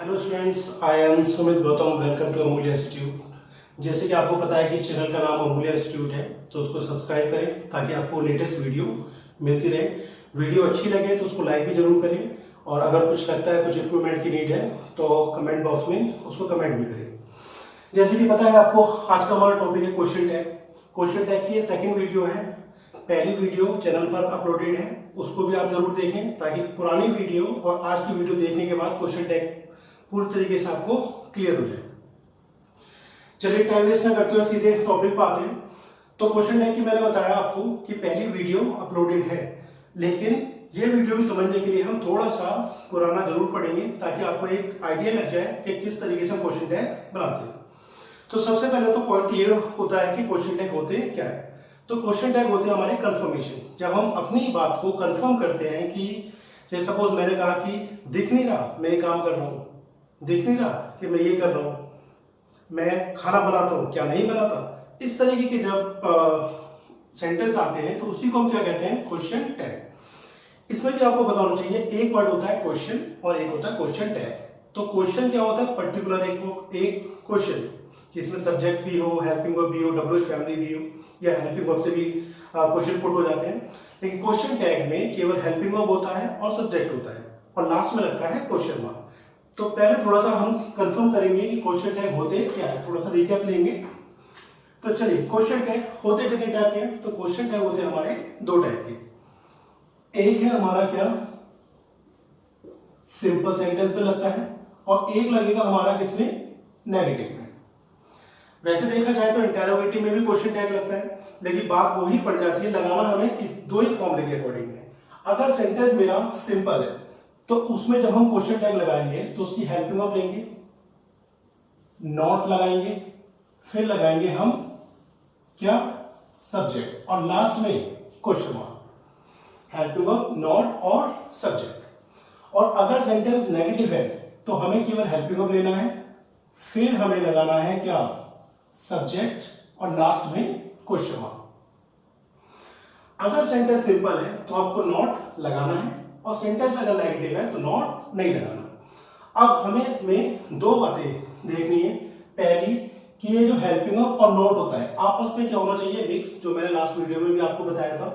Hello students, I am Sumit Gautam. Welcome to Amulya institute. जैसे कि आपको पता है कि इस चैनल का नाम अमूल्य इंस्टीट्यूट है, तो उसको सब्सक्राइब करें ताकि आपको लेटेस्ट वीडियो मिलती रहे। वीडियो अच्छी लगे तो उसको लाइक भी जरूर करें, और अगर कुछ लगता है कुछ इंप्रूवमेंट की नीड है तो कमेंट बॉक्स में उसको कमेंट भी करें। जैसे कि पता है आपको, आज का हमारा टॉपिक है क्वेश्चन टैग। क्वेश्चन टैग की ये सेकेंड वीडियो है। पहली वीडियो चैनल पर अपलोडेड है, उसको भी आप जरूर देखें ताकि पुरानी वीडियो और आज की वीडियो देखने के बाद क्वेश्चन टैग पूरी तरीके से आपको क्लियर हो जाए। चलिए टाइम वेस्ट ना करते हुए सीधे टॉपिक पर आते हैं। तो क्वेश्चन टैग की मैंने बताया आपको कि पहली वीडियो अपलोडेड है, लेकिन ये वीडियो भी समझने के लिए हम थोड़ा सा पुराना जरूर पढ़ेंगे ताकि आपको एक आइडिया लग जाए कि किस तरीके से हम क्वेश्चन टैग बनाते हैं। तो सबसे पहले तो पॉइंट ये होता है कि क्वेश्चन टैग होते क्या है। तो क्वेश्चन टैग होते हैं हमारे कंफर्मेशन। जब हम अपनी बात को कंफर्म करते हैं कि जैसे सपोज मैंने कहा कि दिख नहीं रहा मैं ये काम कर रहा हूँ, दिख नहीं रहा कि मैं ये कर रहा हूँ, मैं खाना बनाता हूँ क्या नहीं बनाता, इस तरीके के जब सेंटेंस आते हैं तो उसी को हम क्या कहते हैं, क्वेश्चन टैग। इसमें भी आपको पता होना चाहिए, एक वर्ड होता है क्वेश्चन और एक होता है क्वेश्चन टैग। तो क्वेश्चन क्या होता है, पर्टिकुलर एक क्वेश्चन जिसमें सब्जेक्ट भी हो, हेल्पिंग वर्ब भी हो, डब्ल्यूएच फैमिली भी हो, या हेल्पिंग वर्ब से भी क्वेश्चन पुट हो जाते हैं। लेकिन क्वेश्चन टैग में केवल हेल्पिंग वर्ब होता है और सब्जेक्ट होता है और लास्ट में लगता है क्वेश्चन मार्क। तो पहले थोड़ा सा हम कंफर्म करेंगे कि क्वेश्चन टैग होते क्या है, थोड़ा सा रिकैप लेंगे। तो चलिए, क्वेश्चन टैग होते कितने टाइप के हैं? तो क्वेश्चन टैग होते हैं हमारे दो टाइप के। एक है हमारा क्या, सिंपल सेंटेंस पे लगता है, और एक लगेगा हमारा किसमें, नेगेटिव में। वैसे देखा जाए तो इंटेरोगेटिव में भी क्वेश्चन टैग लगता है, लेकिन बात वही पड़ जाती है, लगाना हमें इस दो ही फॉर्मूले के अकॉर्डिंग है। अगर सेंटेंस मेरा सिंपल है तो उसमें जब हम क्वेश्चन टैग लगाएंगे तो उसकी हेल्पिंग वर्ब लेंगे, नॉट लगाएंगे, फिर लगाएंगे हम क्या, सब्जेक्ट, और लास्ट में question mark. Helping verb, not और सब्जेक्ट। और अगर सेंटेंस नेगेटिव है तो हमें केवल हेल्पिंग वर्ब लेना है, फिर हमें लगाना है क्या, सब्जेक्ट, और लास्ट में क्वेश्चन मार्क। अगर सेंटेंस सिंपल है तो आपको नॉट लगाना है, और सेंटेंस अगर नेगेटिव है तो नॉट नहीं लगाना। अब हमें इसमें दो बातें देखनी है। पहली कि ये जो हेल्पिंग वर्ब और नॉट होता है आपस में क्या होना चाहिए, मिक्स, जो मैंने लास्ट वीडियो में भी आपको बताया था।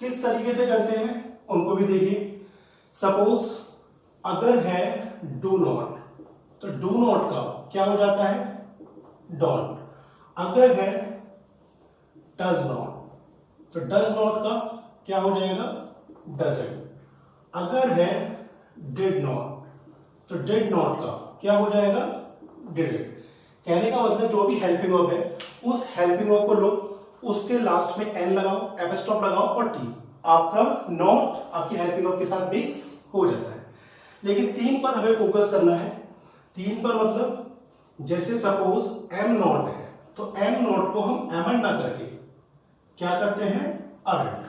किस तरीके से करते हैं उनको भी देखिए। सपोज अगर है डू नॉट, तो डू नॉट का क्या हो जाता है, डोंट। अगर है डज नॉट, तो डज नॉट का क्या हो जाएगा, डजंट। अगर है डिड नॉट, तो डिड नॉट का क्या हो जाएगा, डिडंट। कहने का मतलब जो भी हेल्पिंग वर्ब है उस हेल्पिंग वर्ब को लो, उसके लास्ट में एन लगाओ, एपिस्टॉप लगाओ और टी, आपका नॉट आपकी हेल्पिंग वर्ब के साथ मिक्स हो जाता है। लेकिन तीन पर हमें फोकस करना है। तीन पर मतलब जैसे सपोज एम नॉट है तो एम नॉट को हम एमन ना करके क्या करते हैं, अरेंट।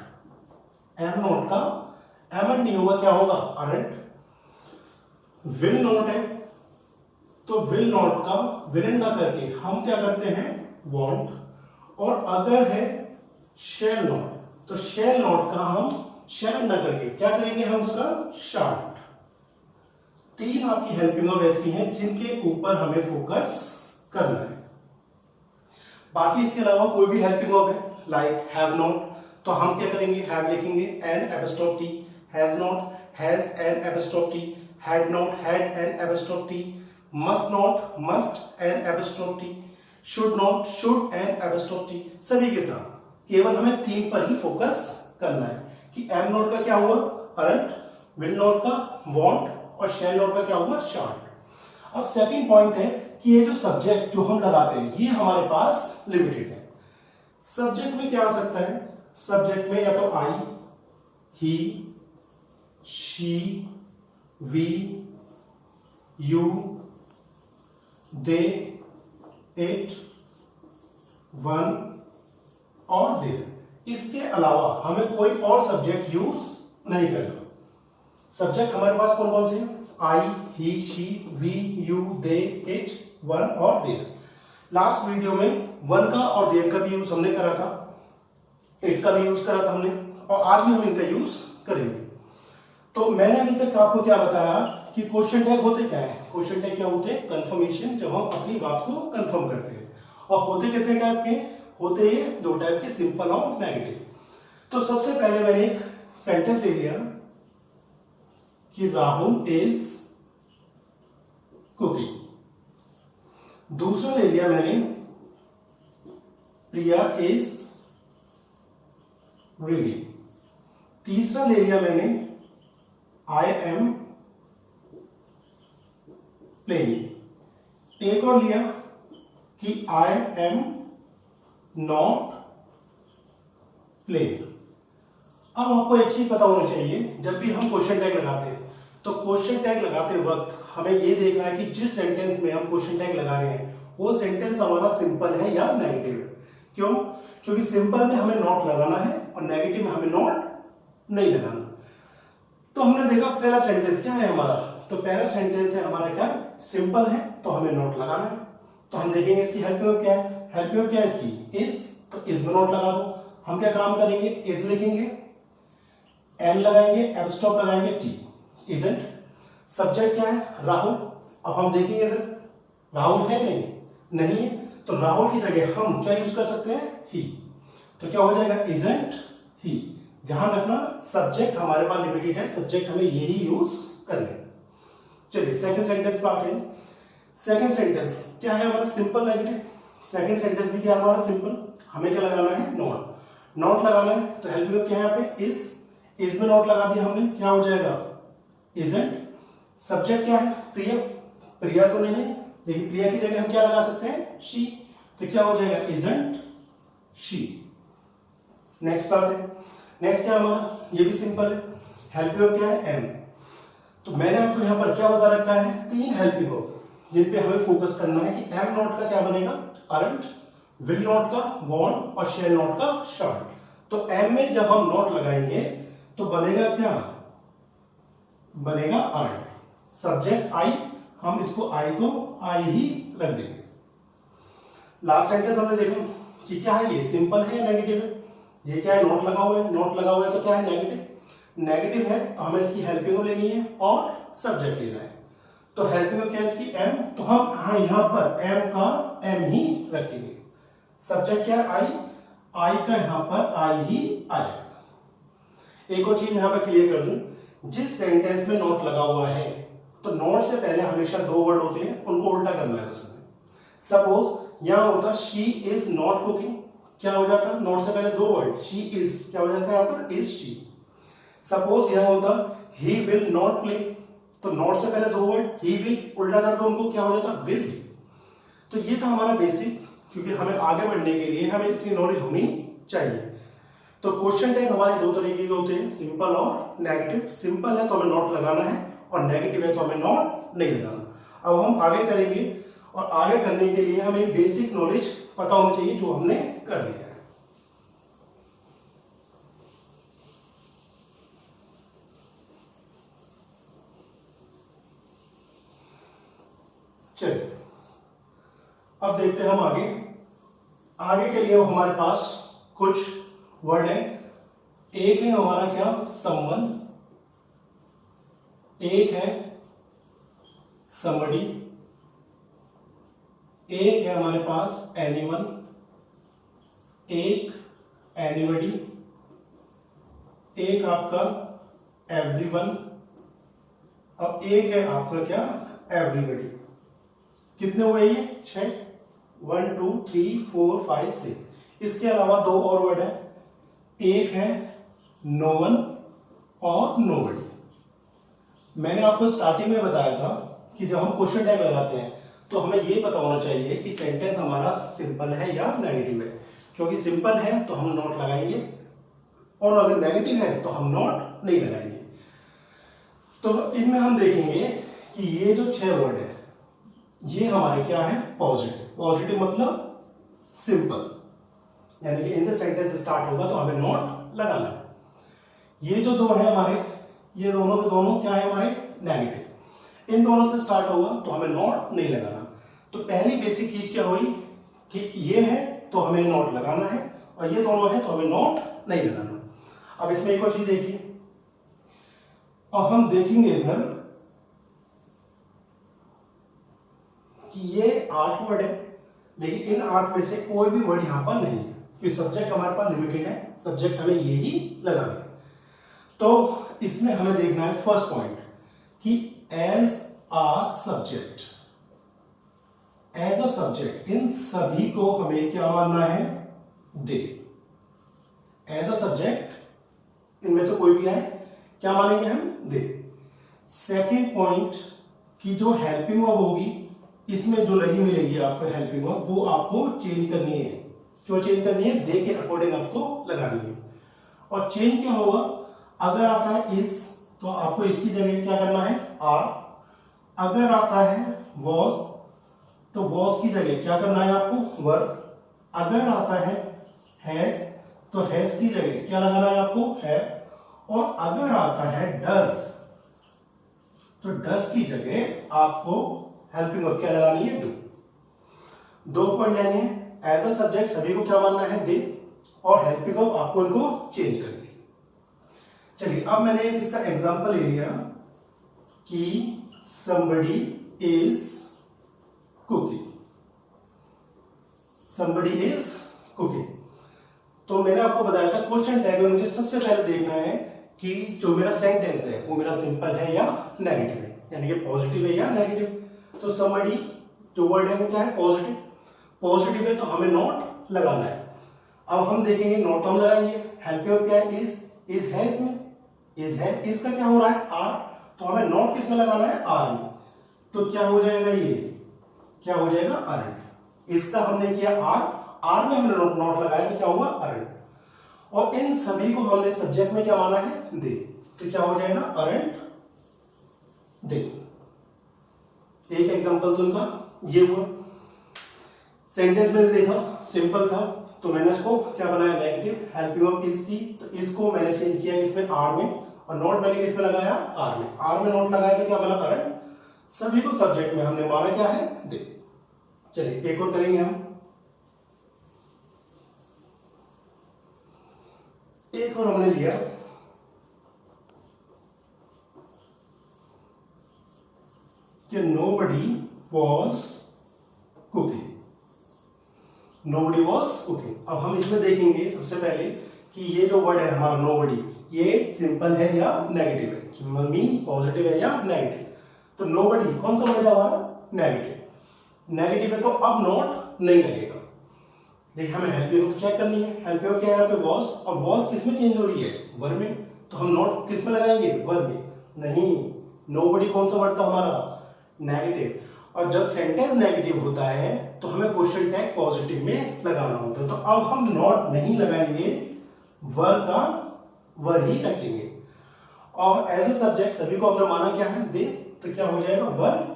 एम नॉट का एमन नहीं होगा, क्या होगा, अरेंट। विल नॉट है तो विल नॉट का विलन ना करके हम क्या करते हैं, वॉन्ट। और अगर है शेल नॉट, तो शेल नॉट का हम शेल ना करके क्या करेंगे, हम उसका शार्ट। तीन आपकी हेल्पिंग वर्ब ऐसी हैं जिनके ऊपर हमें फोकस करना है। बाकी इसके अलावा कोई भी हेल्पिंग वर्ब है, लाइक हैव नॉट, तो हम क्या करेंगे, हैव लिखेंगे, N apostrophe T. Has not, has N apostrophe T. Had not, had N apostrophe T. Must not, must N apostrophe T. Should not, should N apostrophe T. सभी के साथ केवल हमें तीन पर ही फोकस करना है कि एम नॉट का क्या हुआ, अरेंट, विल नॉट का वॉन्ट, और शेल नॉट का क्या हुआ, शार्ट। अब सेकंड पॉइंट है कि ये जो सब्जेक्ट जो हम लगाते हैं ये हमारे पास लिमिटेड है। सब्जेक्ट में क्या आ सकता है, सब्जेक्ट में या तो I, he, she, we, you, they, it, one और देयर। इसके अलावा हमें कोई और सब्जेक्ट यूज नहीं करना। सब्जेक्ट हमारे पास कौन कौन से हैं, I, he, she, we, you, they, it, one और देयर। लास्ट वीडियो में वन का और देयर का भी यूज हमने करा था, इट का भी यूज करा था हमने, और आज भी हम इनका यूज करेंगे। तो मैंने अभी तक आपको क्या बताया कि क्वेश्चन टैग होते क्या है। क्वेश्चन टैग क्या होते हैं? कंफर्मेशन, जब हम अपनी बात को कंफर्म करते हैं। और होते कितने टाइप के होते? ये दो टाइप के, सिंपल और नेगेटिव। तो सबसे पहले मैंने एक सेंटेंस ले लिया कि राहुल इज कुकिंग। दूसरा ले लिया मैंने प्रिया इज रीडिंग। तीसरा ले लिया मैंने आई एम प्लेइंग। एक और लिया कि आई एम नॉट प्लेइंग। अब आपको एक चीज पता होना चाहिए, जब भी हम क्वेश्चन टैग लगाते हैं तो क्वेश्चन टैग लगाते वक्त हमें यह देखना है कि जिस सेंटेंस में हम क्वेश्चन टैग लगा रहे हैं वो सेंटेंस हमारा सिंपल है या नेगेटिव है। क्यों? क्योंकि सिंपल में हमें नॉट लगाना है और नेगेटिव में हमें नॉट नहीं लगाना। तो हमने देखा पहला सेंटेंस क्या है हमारा, तो पहला सेंटेंस है हमारा क्या? सिंपल है, तो हमें नॉट लगाना है। तो हम देखेंगे इसकी हेल्पिंग क्या है। हेल्पिंग क्या है इसकी? इज, तो इज में नॉट लगा दो। हम क्या काम करेंगे? इज लिखेंगे, एन लगाएंगे, एब स्टॉप लगाएंगे, टी। इजंट। सब्जेक्ट क्या है? राहुल। अब हम देखेंगे इधर राहुल है नहीं है, तो राहुल की जगह हम क्या यूज कर सकते हैं? ही। तो क्या हो जाएगा? Isn't he. ध्यान रखना सब्जेक्ट हमारे पास लिमिटेड है, सब्जेक्ट हमें यही यूज करना है। चलिए सेकंड सेंटेंस पे आते हैं। सेकंड सेंटेंस क्या है हमारा? Simple negative. सेकंड सेंटेंस भी क्या है हमारा? सिंपल। हमें क्या लगाना है? नॉट। नॉट लगाना है, तो हेल्प में क्या है यहाँ पे? इज में नॉट लगा दिया हमने, क्या हो जाएगा? इजंट। सब्जेक्ट क्या है? प्रिया। प्रिया तो नहीं है, लेकिन प्रिया की जगह हम क्या लगा सकते हैं? शी। तो क्या हो जाएगा? Isn't she. नेक्स्ट बात है, नेक्स्ट क्या हमारा? ये भी सिंपल है। हेल्पिंग क्या है? एम। तो मैंने आपको यहां पर क्या बता रखा है? तीन हेल्पिंग जिन पे हमें फोकस करना है कि एम नॉट का क्या बनेगा? अरंट। विल नॉट का वॉन्ट और शेल नॉट का शॉर्ट। तो एम में जब हम नॉट लगाएंगे तो बनेगा क्या? बनेगा अर्न। सब्जेक्ट आई, हम इसको आई को आई ही रख देंगे। लास्ट सेंटेंस हमने देखा कि क्या है, ये सिंपल है या नेगेटिव है? ये क्या है? नॉट लगा हुआ है। नॉट लगा हुआ है तो क्या है? नेगेटिव। नेगेटिव है तो हमें इसकी हेल्पिंग लेनी है और सब्जेक्ट लेना है। तो हेल्पिंग क्या है इसकी? एम। तो हम यहां पर एम का एम ही रखेंगे। सब्जेक्ट क्या है? आई। आई का यहां पर आई ही आ जाएगा। एक और चीज यहां पर क्लियर कर दूं, जिस सेंटेंस में नॉट लगा हुआ है तो नॉट से पहले हमेशा दो वर्ड होते हैं, उनको उल्टा करना है उसमें। सपोज यहां होता शी इज नॉट कुकिंग, क्या हो जाता? नॉट से पहले दो वर्ड, शी इज, क्या हो जाता है यहां पर? Is she. सपोज यहां होता ही विल नॉट प्ले, तो नॉट से पहले दो वर्ड, ही विल, उल्टा कर दो उनको, क्या हो जाता? Will he. तो ये था हमारा बेसिक, क्योंकि हमें आगे बढ़ने के लिए हमें इतनी नॉलेज होनी चाहिए। तो क्वेश्चन टैग हमारे दो तरीके के होते हैं, सिंपल और नेगेटिव। सिंपल है तो हमें नॉट लगाना है और नेगेटिव है तो हमें नॉट नहीं लगाना। अब हम आगे करेंगे और आगे करने के लिए हमें बेसिक नॉलेज पता होनी चाहिए जो हमने कर लिया है। चलिए अब देखते हैं हम आगे। आगे के लिए हमारे पास कुछ वर्ड है। एक है हमारा क्या? समवन। एक है समबडी। एक है हमारे पास एनीवन। एक एनीबडी। एक आपका एवरीवन। अब एक है आपका क्या? एवरीबडी। कितने हुए ये? 6। 1 2 3 4 5 6। इसके अलावा दो और वर्ड है। एक है नो वन और नोबडी। मैंने आपको स्टार्टिंग में बताया था कि जब हम क्वेश्चन टैग लगाते हैं तो हमें यह पता होना चाहिए कि सेंटेंस हमारा सिंपल है या नेगेटिव है। क्योंकि सिंपल है तो हम नॉट लगाएंगे और अगर नेगेटिव है तो हम नॉट नहीं लगाएंगे। तो इनमें हम देखेंगे कि ये जो 6 वर्ड है ये हमारे क्या है? पॉजिटिव। पॉजिटिव मतलब सिंपल, यानी कि इनसे सेंटेंस स्टार्ट होगा तो हमें नॉट लगाना है। ये जो दो है हमारे, ये दोनों के दोनों क्या है हमारे? नेगेटिव। इन दोनों से स्टार्ट होगा तो हमें नॉट नहीं लगाना। तो पहली बेसिक चीज क्या हुई कि ये है तो हमें नॉट लगाना है और ये दोनों है तो हमें नॉट नहीं लगाना। अब इसमें एक और चीज देखिए, अब हम देखेंगे इधर कि ये 8 वर्ड है, लेकिन इन 8 में से कोई भी वर्ड यहां पर नहीं है, क्योंकि सब्जेक्ट हमारे पास लिमिटेड है, सब्जेक्ट हमें ये ही लगाना है। तो इसमें हमें देखना है फर्स्ट पॉइंट कि as a subject, as a subject इन सभी को हमें क्या मानना है, दे। एज अ सब्जेक्ट इनमें से कोई भी है, क्या मानेंगे हम, दे। सेकेंड पॉइंट कि जो हेल्पिंग वर्ब होगी इसमें जो लगी मिलेगी आपको हेल्पिंग वर्ब, वो आपको चेंज करनी है। क्यों चेंज करनी है, दे के अकॉर्डिंग आपको लगानी है। और चेंज क्या होगा, अगर आता है इस तो आपको इसकी जगह क्या करना है, आर। अगर आता है वॉज तो वॉज की जगह क्या करना है आपको, वर। अगर आता है हैज तो हैज की जगह क्या लगाना है आपको, हैव। और अगर आता है डज तो डज की जगह आपको हेल्पिंग वर्ब क्या लगानी है, डू। 2 पॉइंट लेने हैं। एज अ सब्जेक्ट सभी को क्या मानना है, दे, और हेल्पिंग वर्ब आपको इनको चेंज करनी है। चलिए अब मैंने एक इसका एग्जांपल ले लिया कि somebody is cooking, somebody is cooking। तो मैंने आपको बताया था क्वेश्चन टैग में मुझे सबसे पहले देखना है कि जो मेरा सेंटेंस है वो मेरा सिंपल है या नेगेटिव है, यानी कि पॉजिटिव है या नेगेटिव। तो somebody जो वर्ड है वो क्या है, पॉजिटिव। पॉजिटिव है तो हमें नॉट लगाना है। अब हम देखेंगे नॉट हम लगाएंगे, हेल्पिंग वर्ब क्या है, इज है, इसमें इज है, इसका क्या हो रहा है, आर। तो हमें नॉट किस में लगाना है, आर में। तो क्या हो जाएगा, ये क्या हो जाएगा, अरेंट। इसका हमने किया आर, आर में हमने नॉट लगाया तो क्या हुआ, अरेंट। और इन सभी को हमने सब्जेक्ट में क्या माना है, दे। तो क्या हो जाएगा, अरेंट दे। एक एग्जांपल तो उनका ये हुआ। सेंटेंस में देखा सिंपल था तो मैंने इसको क्या बनाया, नेगेटिव। हेल्पिंग वर्ब इज थी तो इसको मैंने चेंज किया इसमें आर में, और नोट मैंने किस में लगाया, आर में। आर में नोट लगाया तो क्या बना, करंट। सभी को सब्जेक्ट में हमने माना क्या है, दे। चलिए एक और करेंगे हम, एक और हमने लिया कि nobody was cooking, nobody was cooking। अब हम इसमें देखेंगे सबसे पहले कि ये जो वर्ड है हमारा nobody, ये सिंपल है या नेगेटिव है, कि मम्मी पॉजिटिव है या नेगेटिव। तो nobody कौन सा वर्ड है हमारा, नेगेटिव। नेगेटिव है तो अब नॉट नहीं लगेगा। देखिए हमें हेल्पिंग चेक करनी है, हेल्पिंग क्या है यहाँ पे वॉज, और वॉज किस में चेंज हो रही है, वर्ब में। तो हम नॉट किस में लगाएंगे, वर्ब में। नहीं, nobody कौन सा वर्ड था हमारा, नेगेटिव। और जब सेंटेंस नेगेटिव होता है तो हमें क्वेश्चन टैग पॉजिटिव में लगाना होता है। तो अब हम नॉट नहीं लगाएंगे, वर का वर ही रखेंगे। और एज ए सब्जेक्ट सभी को हमने माना क्या है, दे। तो क्या हो जाएगा, वर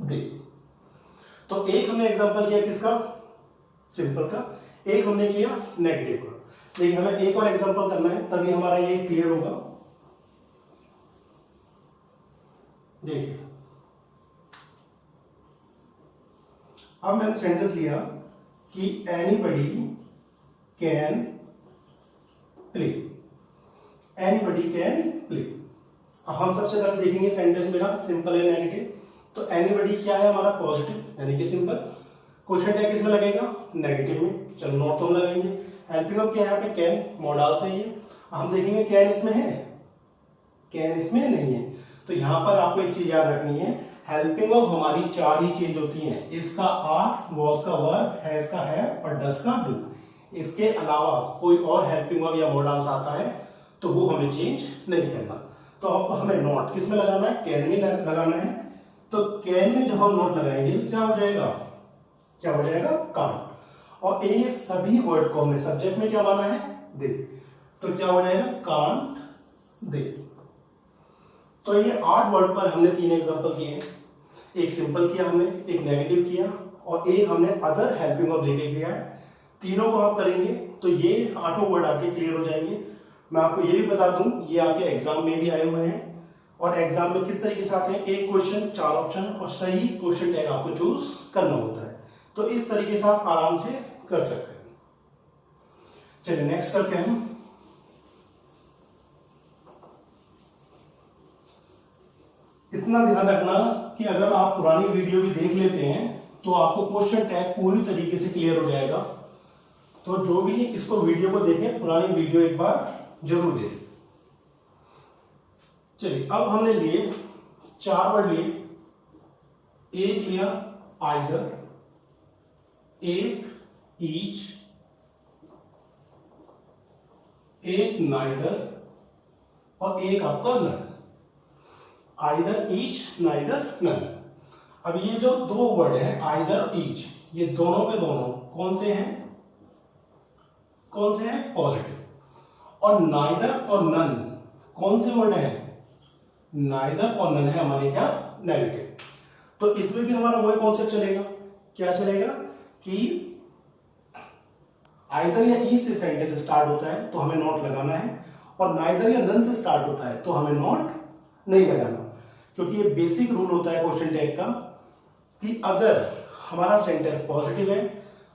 दे। तो एक हमने एग्जांपल किया किसका, सिंपल का। एक हमने किया नेगेटिव का। लेकिन हमें एक और एग्जांपल करना है तभी हमारा ये क्लियर होगा। देखिए अब मैंने सेंटेंस लिया कि anybody can play, anybody can play. अब हम सबसे पहले देखेंगे सेंटेंस मेरा सिंपल है नेगेटिव, तो एनीबडी क्या है हमारा, पॉजिटिव यानी कि सिंपल। क्वेश्चन टैग किसमें लगेगा, नेगेटिव में। चलो नॉट तो हम लगाएंगे। हेल्पिंग वर्ब क्या है यहाँ पे, कैन, मॉडल सही है। हम देखेंगे कैन इसमें है, कैन इसमें नहीं है। तो यहां पर आपको एक चीज याद रखनी है, हेल्पिंग वर्ब हमारी 4 ही चेंज होती हैं, इसका आर, वॉज का वर, हैज का है, और डज का डू। इसके अलावा कोई और हेल्पिंग वर्ब या मॉडल्स आता है तो वो हमें चेंज नहीं करना। तो अब हमें नॉट किस में लगाना है, कैन में लगाना है। तो कैन में जब हम नॉट लगाएंगे क्या हो जाएगा, क्या हो जाएगा, कांट। और ये सभी वर्ड को हमने सब्जेक्ट में क्या माना है, दे। तो क्या हो जाएगा, कांट दे। तो ये 8 वर्ड पर हमने 3 एग्जांपल किए। एक सिंपल किया हमने, एक नेगेटिव किया, और एक हमने अदर हेल्पिंग वर्ब लेके किया है। तीनों को आप करेंगे तो ये 8 वर्ड आपके क्लियर हो जाएंगे। मैं आपको ये भी बता दूं, ये आपके एग्जाम में भी आए हुए हैं, और एग्जाम में किस तरीके से आते हैं, एक क्वेश्चन 4 ऑप्शन, और सही क्वेश्चन टैग आपको चूज करना होता है। तो इस तरीके से आप आराम से कर सकते हैं। चलिए नेक्स्ट करते हैं हम। इतना ध्यान रखना कि अगर आप पुरानी वीडियो भी देख लेते हैं तो आपको क्वेश्चन टैग पूरी तरीके से क्लियर हो जाएगा। तो जो भी इसको वीडियो को देखें, पुरानी वीडियो एक बार जरूर देखें। चलिए, अब हमने लिए 4 वर्ड लिए। एक लिया आइदर, एक ईच, एक नाइदर और एक आपका none. Either, each, neither, none. अब ये जो 2 वर्ड है आइदर, ईच, ये दोनों के दोनों कौन से हैं? कौन से हैं? पॉजिटिव। और नाइदर और नन कौन से वर्ड हैं? नाइदर और नन है हमारे क्या? नेगेटिव। तो इसमें भी हमारा वही कॉन्सेप्ट चलेगा। क्या चलेगा कि आइदर या ईच से सेंटेंस स्टार्ट होता है तो हमें नॉट लगाना है, और नाइदर या नन से स्टार्ट होता है तो हमें नॉट नहीं लगाना, क्योंकि ये बेसिक रूल होता है क्वेश्चन टैग का कि अगर हमारा सेंटेंस पॉजिटिव है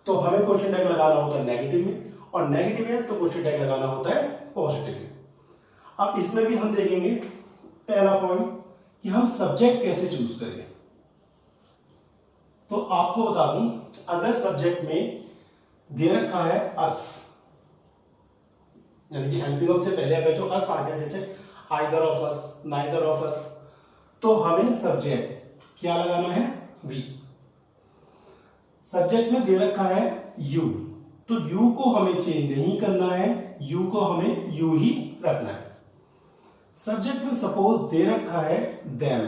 तो हमें क्वेश्चन टैग लगाना होता है नेगेटिव में, और नेगेटिव है तो क्वेश्चन टैग लगाना होता है पॉजिटिव में। अब इसमें भी हम देखेंगे पहला पॉइंट कि हम सब्जेक्ट कैसे चूज करें। तो आपको बता दूं, अगर सब्जेक्ट में दे रखा है अस, यानी कि हेल्पिंग ऑफ से पहले अगर जो अस आ गया, जैसे either of us, neither of us, तो हमें सब्जेक्ट क्या लगाना है? वी। सब्जेक्ट में दे रखा है यू, तो यू को हमें चेंज नहीं करना है, यू को हमें यू ही रखना है। सब्जेक्ट में सपोज दे रखा है देम,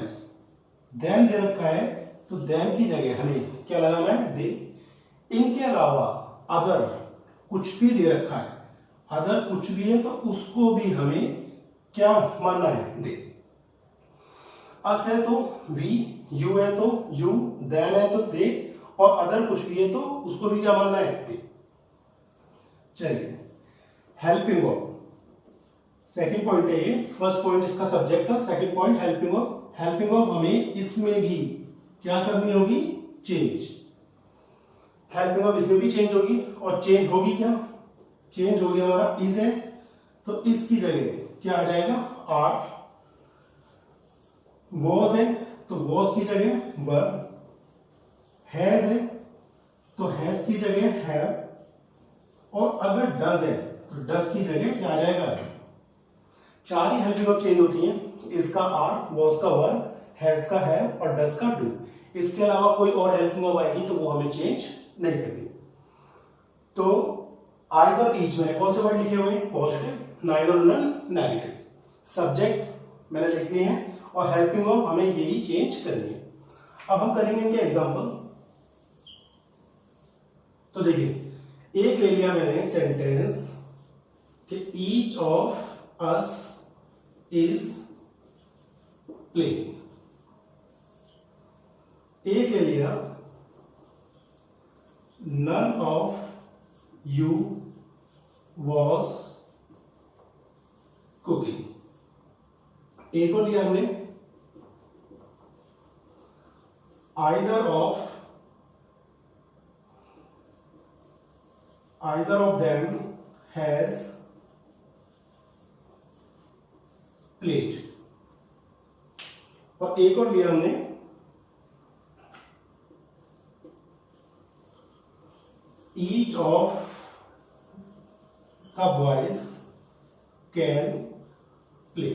देम दे रखा है तो देम की जगह हमें क्या लगाना है? दे। इनके अलावा अदर कुछ भी दे रखा है, अदर कुछ भी है तो उसको भी हमें क्या मानना है? दे। अस है तो वी, यू है तो यू, देम है तो दे, और अदर कुछ भी है तो उसको भी क्या मानना है? दे। चलिए, हेल्पिंग ऑफ सेकंड पॉइंट है ये। फर्स्ट पॉइंट इसका सब्जेक्ट था, second point helping of. Helping of हमें इसमें भी क्या करनी होगी? चेंज। हेल्पिंग ऑफ इसमें भी चेंज होगी, और चेंज होगी क्या? चेंज होगी हमारा इज है तो इसकी जगह क्या आ जाएगा? आर। वॉज है तो वॉज की जगह वर। हैज है तो हैज की जगह हैव, और अगर डज है तो डज की जगह क्या आ जाएगा? 4 ही हेल्पिंग ऑफ चेंज होती हैं। इसका आर, वॉज का वर, हैज का हैव और डज का डू। इसके अलावा कोई और हेल्पिंग ऑफ आएगी तो वो हमें चेंज नहीं करनी। तो आइदर ईच में कौन से वर्ड लिखे हुए हैं? Positive, neither none negative. Subject मैंने लिख दिए हैं, और हेल्पिंग ऑफ हमें यही चेंज करनी है। अब हम करेंगे इनके एग्जांपल। तो देखिए, एक ले लिया मैंने सेंटेंस कि each of us is playing. एक ले लिया none of you was cooking. एक और लिया हमने either of them has played. और एक और लिया हमने each of the boys can play।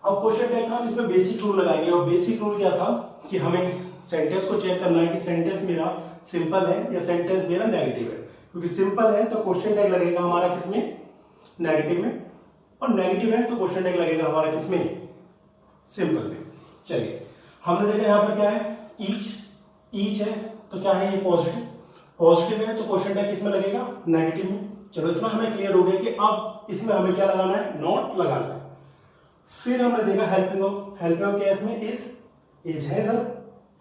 अब क्वेश्चन टैग का हम इसमें बेसिक रूल लगाएंगे, और बेसिक रूल क्या था कि हमें सेंटेंस को चेक करना है कि सेंटेंस मेरा सिंपल है या सेंटेंस मेरा नेगेटिव है। क्योंकि सिंपल है तो क्वेश्चन टैग लगेगा हमारा किसमें? नेगेटिव में, और नेगेटिव है तो क्वेश्चन टैग लगेगा हमारा किसमें? सिंपल में। चलिए, हमने देखा यहां पर क्या है? ईच है तो क्या है? ये पॉजिटिव। पॉजिटिव है तो क्वेश्चन टैग किसमें लगेगा? नेगेटिव में। चलो, इतना हमें क्लियर हो गया कि अब इसमें हमें क्या लगाना है? नॉट लगाना है। फिर हमने देखा हेल्पिंग ऑफ। हेल्पिंग ऑफ क्या इसमें? इज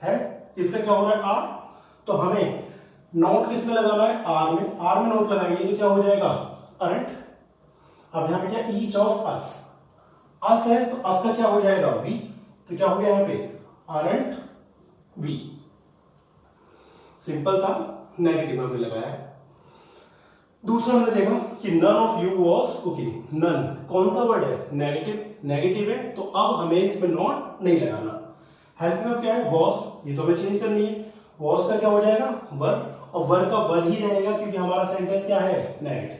है, इसका क्या हो रहा है? आर। तो हमें नॉट किसमें लगाना है? आर में। आर में नॉट लगाएंगे तो क्या हो जाएगा? अरेंट। अब यहां पे क्या? ईच ऑफ अस। अस है तो अस का क्या हो जाएगा? वी। तो क्या हो गया यहां पे? Aren't we. सिंपल था, नेगेटिव हमने लगाया। दूसरा हमने देखा कि none of you was cooking. none कौन सा वर्ड है? नेगेटिव है, तो अब हमें इसमें नॉट नहीं लगाना. हेल्प में क्या है? was, ये तो हमें चेंज करनी है. was का क्या हो जाएगा? वर, और वर का वर ही रहेगा क्योंकि हमारा सेंटेंस क्या है? नेगेटिव.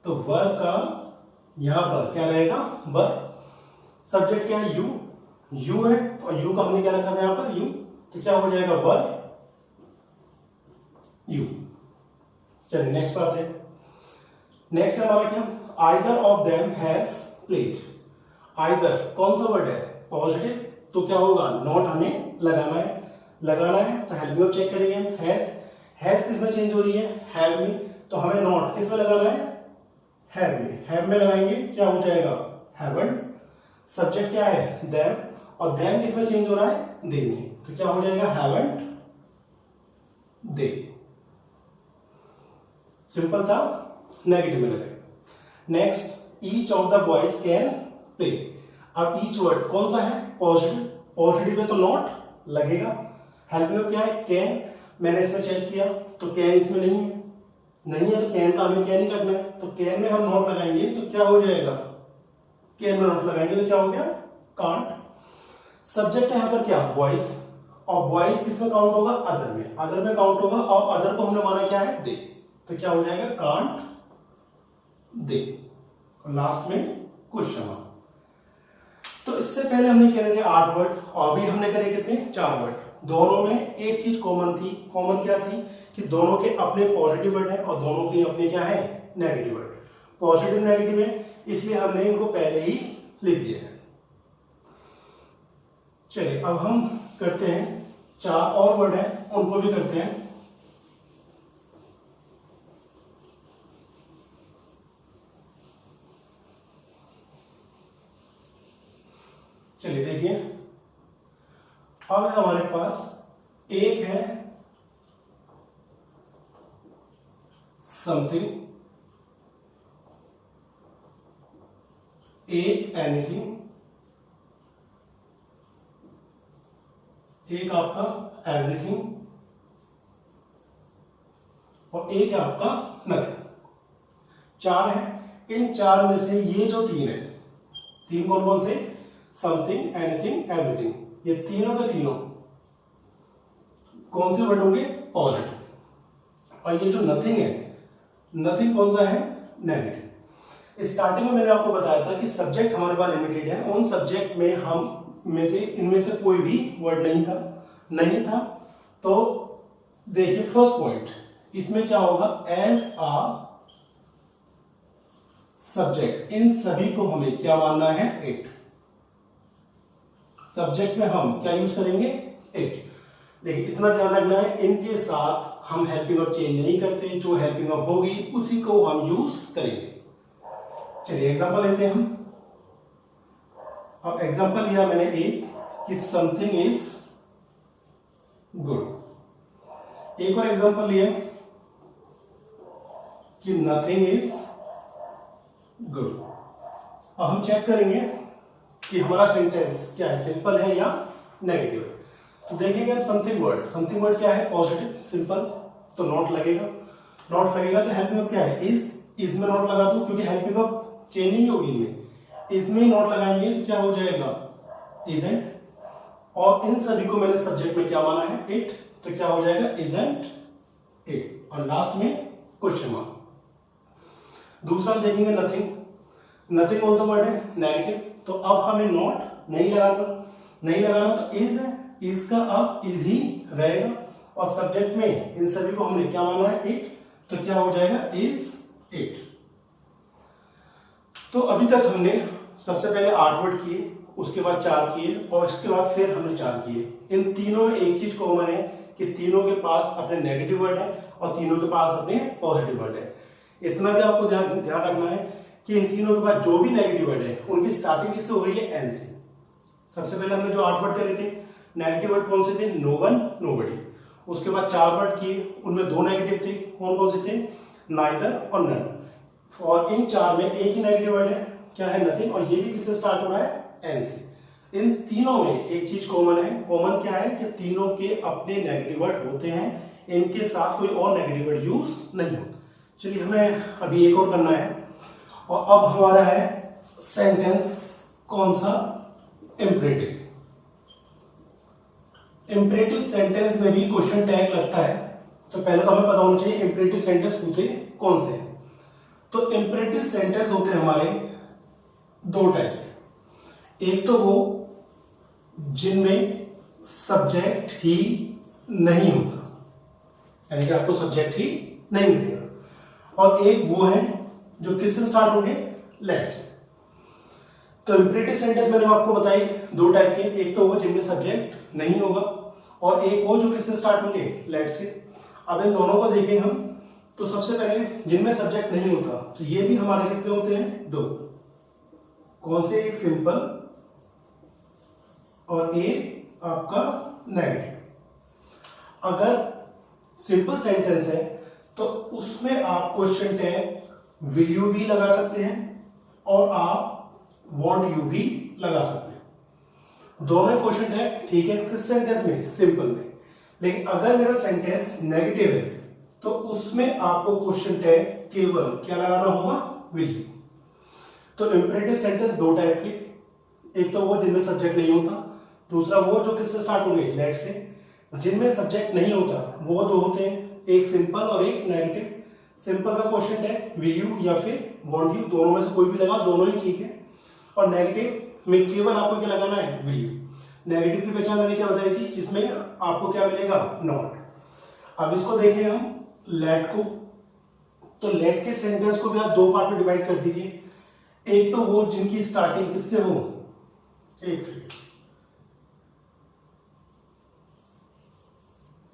तो वर का यहां पर क्या रहेगा? वर. सब्जेक्ट क्या है? यू है, और यू का हमने क्या रखा था यहां पर? यू. तो क्या हो जाएगा? Were you. चलिए नेक्स्ट बात है. नेक्स्ट है हमारा क्या? Either of them has played. Either कौन सा वर्ड है? पॉजिटिव, तो क्या होगा? नॉट हमें लगाना है. तो हेल्प में चेक करेंगे हम. हैज किस में चेंज हो रही है? हैव में. तो हमें नॉट किस में लगाना है? हैव में लगाएंगे. क्या हो जाएगा? हैवंट. सब्जेक्ट क्या है? देम, और देम किस में चेंज हो रहा है? दे में. तो क्या हो जाएगा? हैवंट दे. सिंपल था, नेगेटिव में लगाए. Next, each of the boys can play. अब ईच वर्ड कौन सा है? पॉजिटिव है तो नॉट लगेगा. हेल्प में क्या है? कैन. मैंने इसमें चेक किया तो कैन इसमें नहीं है, तो कैन का हमें कैन ही करना है. तो कैन में हम नॉट लगाएंगे तो क्या हो जाएगा? कैन में नॉट लगाएंगे तो क्या हो गया? कांट. सब्जेक्ट है यहां पर क्या? बॉयज, और बॉयज किस में काउंट होगा? अदर में काउंट होगा, और अदर को हमने माना क्या है? दे. तो क्या हो जाएगा? Can't they. और लास्ट में क्वेश्चन मार्क. तो इससे पहले हमने कह रहे थे 8 वर्ड, और अभी हमने करे कितने? 4 वर्ड. दोनों में एक चीज कॉमन थी. कॉमन क्या थी? कि दोनों के अपने पॉजिटिव वर्ड है और दोनों के अपने क्या है? Negative word. पॉजिटिव नेगेटिव है, इसलिए हमने इनको पहले ही लिख दिया है. चलिए अब हम करते हैं 4 और वर्ड है, उनको भी करते हैं. चलिए देखिए, अब हमारे पास एक है समथिंग, एक एनीथिंग, एक आपका एवरीथिंग, और एक है आपका नथिंग. 4 है. इन 4 में से ये जो 3 है, 3 कौन कौन से? Something, anything, everything. ये तीनों के तीनों कौन से वर्ड होंगे? पॉजिटिव. और ये जो नथिंग है, नथिंग कौन सा है? नेगेटिव. स्टार्टिंग में मैंने आपको बताया था कि सब्जेक्ट हमारे पास लिमिटेड है. उन सब्जेक्ट में हम में से इनमें से कोई भी वर्ड नहीं था. तो देखिए फर्स्ट पॉइंट, इसमें क्या होगा? As a subject. इन सभी को हमें क्या मानना है? इट. सब्जेक्ट में हम क्या यूज करेंगे? इट. देखिए इतना ध्यान रखना है, इनके साथ हम हेल्पिंग वर्ब चेंज नहीं करते. जो हेल्पिंग वर्ब होगी उसी को हम यूज करेंगे. चलिए एग्जांपल लेते हैं हम. अब एग्जांपल लिया मैंने एक कि समथिंग इज गुड. एक और एग्जांपल लिया कि नथिंग इज गुड. अब हम चेक करेंगे कि हमारा सेंटेंस क्या है, सिंपल है या नेगेटिव है. तो देखेंगे हम समथिंग वर्ड क्या है? पॉजिटिव, सिंपल, तो नॉट लगेगा. तो हेल्पिंग वर्ब क्या है? इज में नॉट लगा दो क्योंकि हेल्पिंग वर्ब चेंज नहीं होगी इनमें. इसमें नॉट लगाएंगे तो क्या हो जाएगा? इजंट. और इन सभी को मैंने सब्जेक्ट में क्या माना है? इट. तो क्या हो जाएगा? Isn't it. और लास्ट में क्वेश्चन मार्क. दूसरा देखेंगे नथिंग कौन सा वर्ड है? नेगेटिव. तो अब हमें नॉट नहीं लगाना तो इज का अब इज ही रहेगा. और सब्जेक्ट में इन सभी को हमने क्या माना है? इट. तो क्या हो जाएगा? Is it. तो अभी तक हमने सबसे पहले 8 वर्ड किए, उसके बाद 4 किए, और इसके बाद फिर हमने 4 किए. इन तीनों में एक चीज कॉमन है कि तीनों के पास अपने नेगेटिव वर्ड है और तीनों के पास अपने पॉजिटिव वर्ड है. इतना भी आपको ध्यान रखना है कि इन तीनों के बाद जो भी नेगेटिव वर्ड है उनकी स्टार्टिंग किससे हो रही है? एन से. सबसे पहले हमने जो 8 वर्ड करे थे, नेगेटिव वर्ड कौन से थे? No one, nobody. उसके बाद 4 वर्ड किए, उनमें 2 नेगेटिव थे. कौन से थे? नाइदर और नन. और इन 4 में एक ही नेगेटिव वर्ड है, क्या है? नथिंग. और ये भी किससे स्टार्ट हो रहा है? एन से. इन तीनों में एक चीज कॉमन है. कॉमन क्या है? कि तीनों के अपने नेगेटिव वर्ड होते हैं, इनके साथ कोई और नेगेटिव वर्ड यूज नहीं होता. चलिए हमें अभी एक और करना है, और अब हमारा है सेंटेंस कौन सा, इंपरेटिव। इंपरेटिव सेंटेंस में भी क्वेश्चन टैग लगता है, तो पहले तो हमें पता होना चाहिए इंपरेटिव सेंटेंस होते कौन से हैं। तो इंपरेटिव सेंटेंस होते हैं हमारे दो टाइप के, एक तो वो जिनमें सब्जेक्ट ही नहीं होता, यानी कि आपको सब्जेक्ट ही नहीं मिलेगा, और एक वो है जो किससे स्टार्ट होंगे, लेट से। तो इंपरेटिव सेंटेंस मैंने आपको बताई दो टाइप के, एक तो वो जिनमें सब्जेक्ट नहीं होगा, और एक वो जो किससे स्टार्ट होंगे, लेट से। अब इन दोनों को देखें हम, तो सबसे पहले जिनमें सब्जेक्ट नहीं होता, तो ये भी हमारे कितने होते हैं, दो। कौन से, एक सिंपल और एक आपका नेगेटिव। अगर सिंपल सेंटेंस है तो उसमें आप क्वेश्चन टैग विल यू भी लगा सकते हैं और आप वांट यू भी लगा सकते हैं, दोनों क्वेश्चन टैग ठीक है किस सेंटेंस में, सिंपल में। लेकिन अगर मेरा सेंटेंस नेगेटिव है तो उसमें आपको क्वेश्चन टैग केवल क्या लगाना होगा, विल यू। तो इंपरेटिव सेंटेंस दो टाइप के, एक तो वो जिनमें सब्जेक्ट नहीं होता, दूसरा वो जो किससे स्टार्ट होंगे, लेट से। जिनमें सब्जेक्ट नहीं होता वो दो होते हैं, एक सिंपल और एक नेगेटिव। सिंपल का क्वेश्चन टैग विल यू या फिर वांट यू, दोनों में से कोई भी लगा, दोनों ही ठीक है। और नेगेटिव में केवल आपको क्या लगाना है, विल यू। नेगेटिव की पहचान मैंने क्या बताई थी, जिसमें आपको क्या मिलेगा, नॉट। अब इसको देखें हम लेट को, तो लेट के सेंटेंस को भी आप दो पार्ट में डिवाइड कर दीजिए। एक तो वो जिनकी स्टार्टिंग किससे हो, एक से।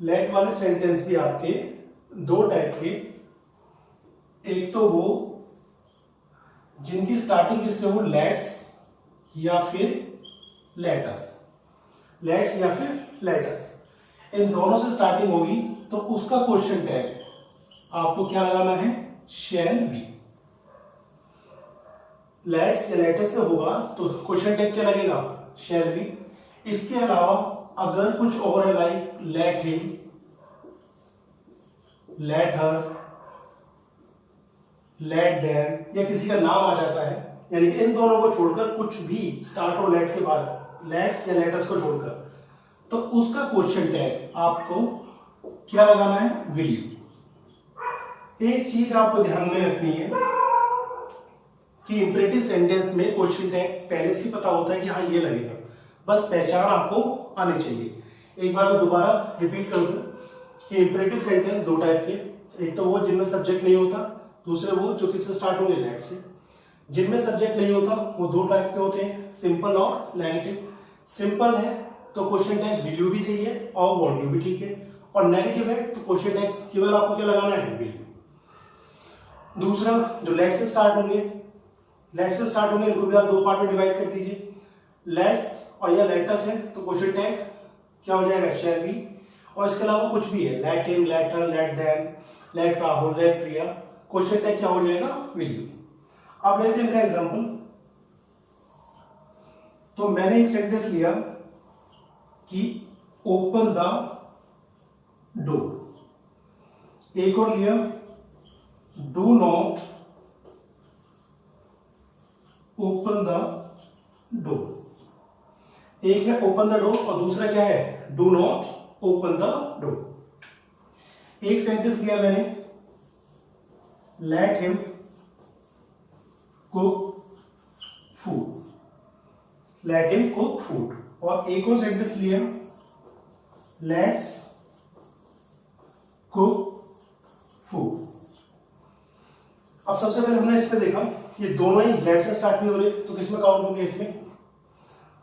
लेट वाले सेंटेंस भी आपके दो टाइप के, एक तो वो जिनकी स्टार्टिंग किससे हो, लेट्स या फिर लेटस, लेट्स या फिर लेटस, इन दोनों से स्टार्टिंग होगी तो उसका क्वेश्चन टैग आपको क्या लगाना है, शैल बी। लेट्स या लेटस से होगा तो क्वेश्चन टैग क्या लगेगा, शैल बी। इसके अलावा अगर कुछ और है, like late him, let her, let them, या किसी का नाम आ जाता है, यानी कि इन दोनों को छोड़कर कुछ भी स्टार्ट हो लेट के बाद, लेट्स या लेटस को छोड़कर, तो उसका क्वेश्चन टैग आपको क्या लगाना है, विल यू। एक चीज आपको ध्यान में रखनी है कि इंपरेटिव सेंटेंस में क्वेश्चन टैग पहले से पता होता है कि हाँ ये लगेगा, बस पहचान आपको आनी चाहिए। एक बार मैं दोबारा रिपीट कर दूं कि इंपरेटिव सेंटेंस दो टाइप के, एक तो वो जिनमें सब्जेक्ट नहीं होता, दूसरे वो जो किससे स्टार्ट होंगे, लेट से। जिनमें सब्जेक्ट नहीं होता वो दो टाइप के होते हैं, सिंपल और नेगेटिव। सिंपल है तो क्वेश्चन टैग विल यू भी चाहिए और वांट यू भी ठीक है, और नेगेटिव है तो क्वेश्चन टैग केवल आपको क्या लगाना है, विल यू। दूसरा जो लेट से स्टार्ट होंगे, लेट से स्टार्ट होंगे इनको भी आप दो पार्ट में डिवाइड कर दीजिए। लेट्स और या लेटस है तो क्वेश्चन टैग क्या हो जाएगा, शैल बी। और इसके अलावा कुछ भी है, let him, let her, let them, let Rahul, let Priya, question tag क्या हो जाएगा, विल यू। अब लेते हैं इनका एग्जांपल। तो मैंने एक सेंटेंस लिया कि ओपन द डोर, एक और लिया do not open the door. एक है ओपन द डोर और दूसरा क्या है, do not open the door. एक सेंटेंस लिया मैंने, let him cook food, let him cook food. और एक और सेंटेंस लिया, लेट्स कुक फूड। अब सबसे पहले हमने इस पे देखा ये दोनों ही लेट से स्टार्ट नहीं हो रहे, तो किसमें काउंट होंगे, इसमें।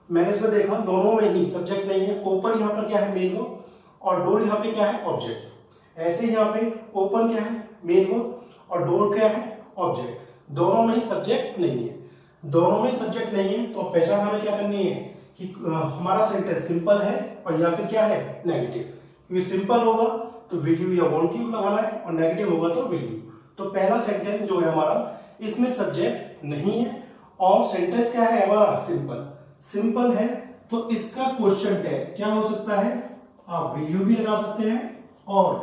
मैंने इसमें देखा दोनों में ही सब्जेक्ट नहीं है, ओपन यहाँ पर क्या है, मेन वर्ब, और डोर यहाँ पे क्या है, ऑब्जेक्ट। ऐसे यहाँ पे ओपन क्या है, मेन वर्ब, और डोर क्या है, ऑब्जेक्ट। दोनों में ही सब्जेक्ट नहीं है, दोनों में सब्जेक्ट नहीं है, तो पहचान हमें क्या करनी है कि हमारा सेंटेंस सिंपल है और या फिर क्या है, नेगेटिव। क्योंकि सिंपल होगा तो विल यू या वांट यू लगाना है, और नेगेटिव होगा तो विल यू। तो पहला सेंटेंस जो है हमारा, इसमें सब्जेक्ट नहीं है और सेंटेंस क्या है हमारा, सिंपल। सिंपल है तो इसका क्वेश्चन टैग क्या हो सकता है, आप विल यू भी लगा सकते हैं और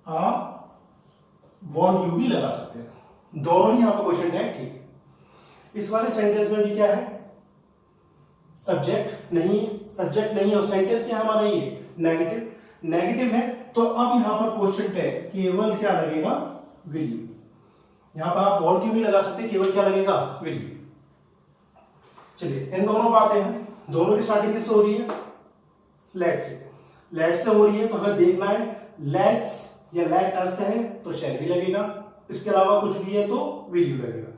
आप वॉन्ट यू भी लगा सकते हैं, दोनों ही यहाँ पर क्वेश्चन टैग ठीक है। इस वाले सेंटेंस में भी क्या है, सब्जेक्ट नहीं है, सब्जेक्ट नहीं है और सेंटेंस क्या हमारा ये नेगेटिव, नेगेटिव है। तो अब यहाँ पर क्वेश्चन टैग केवल क्या लगेगा, विल यू। यहाँ पर आप वॉन्ट यू भी लगा सकते हैं, केवल क्या लगेगा, विल यू। चलिए इन दोनों बातें हैं, दोनों की स्टार्टिंग किससे हो रही है, लेट से, लेट से हो रही है। तो हमें देखना है लेट्स या लेट अस है तो शैल भी लगेगा, इसके अलावा कुछ भी है तो विल यू लगेगा।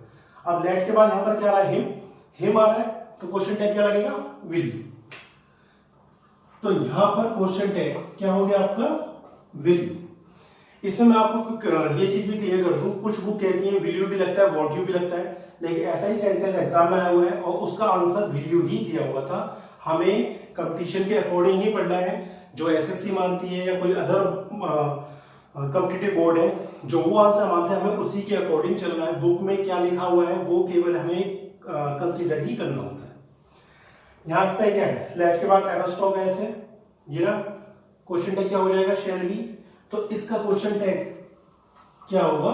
अब लेट के बाद यहाँ पर क्या आ रहा है, हिम आ रहा है, तो क्वेश्चन टैग क्या लगेगा, विल यू। तो यहां पर क्वेश्चन टैग क्या हो गया आपका, विल यू। इसमें मैं आपको ये चीज भी क्लियर कर दूं, कुछ बुक कहती है विल यू भी लगता है, वॉन्ट यू भी लगता है, लेकिन ऐसा ही सेंटेंस एग्जाम में आया हुआ है और उसका आंसर विल यू ही दिया हुआ था। हमें कंपटीशन के अकॉर्डिंग ही पढ़ना है, जो एसएससी मानती है या कोई अदर कॉम्पिटिटिव बोर्ड है, जो वो आंसर मानते हैं हमें उसी के अकॉर्डिंग चलना है। बुक में क्या लिखा हुआ है वो केवल हमें कंसीडर ही करना होता है। यहाँ पे क्या है, लेट के बाद एरोस्टॉक ऐसे ये ना, क्वेश्चन टैग क्या हो जाएगा, शैल बी। तो इसका क्वेश्चन टैग क्या होगा,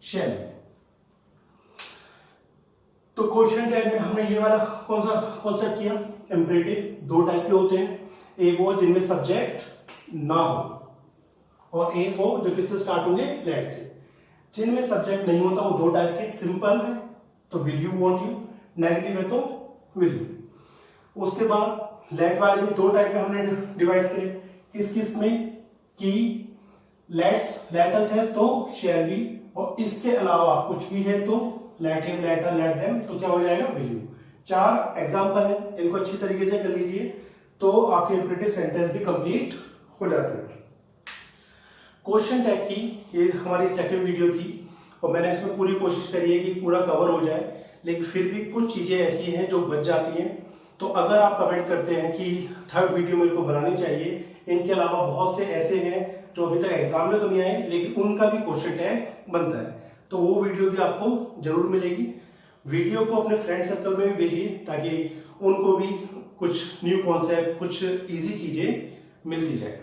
शैल। तो क्वेश्चन टैग में हमने ये वाला कौन सा कॉन्सेप्ट किया, इंपरेटिव। दो टाइप के होते हैं, एक वो जिनमें सब्जेक्ट ना हो और एक वो जो किससे स्टार्ट होंगे, लेट से। जिनमें सब्जेक्ट नहीं होता वो दो टाइप के, सिंपल है तो will you want you, negative है तो विल यू। उसके बाद लेट वाले भी दो टाइप में हमने डिवाइड करे, किस किस में, कि लेट्स लेटस है तो शैल बी, और इसके अलावा कुछ भी है तो late him, let her, let them, तो क्या हो जाएगा, विल यू। चार एग्जांपल है, इनको अच्छी तरीके से कर लीजिए तो आपके इंपरेटिव सेंटेंस भी कंप्लीट हो जाते हैं। क्वेश्चन टैग की ये हमारी सेकंड वीडियो थी और मैंने इसमें पूरी कोशिश करी है कि पूरा कवर हो जाए, लेकिन फिर भी कुछ चीजें ऐसी हैं जो बच जाती हैं। तो अगर आप कमेंट करते हैं कि थर्ड वीडियो मेरे को बनानी चाहिए, इनके अलावा बहुत से ऐसे हैं जो अभी तक एग्जाम में तो नहीं आए लेकिन उनका भी क्वेश्चन टैग बनता है, तो वो वीडियो भी आपको जरूर मिलेगी। वीडियो को अपने फ्रेंड सर्कल में भी भेजिए ताकि उनको भी कुछ न्यू कॉन्सेप्ट, कुछ इजी चीजें मिलती जाए।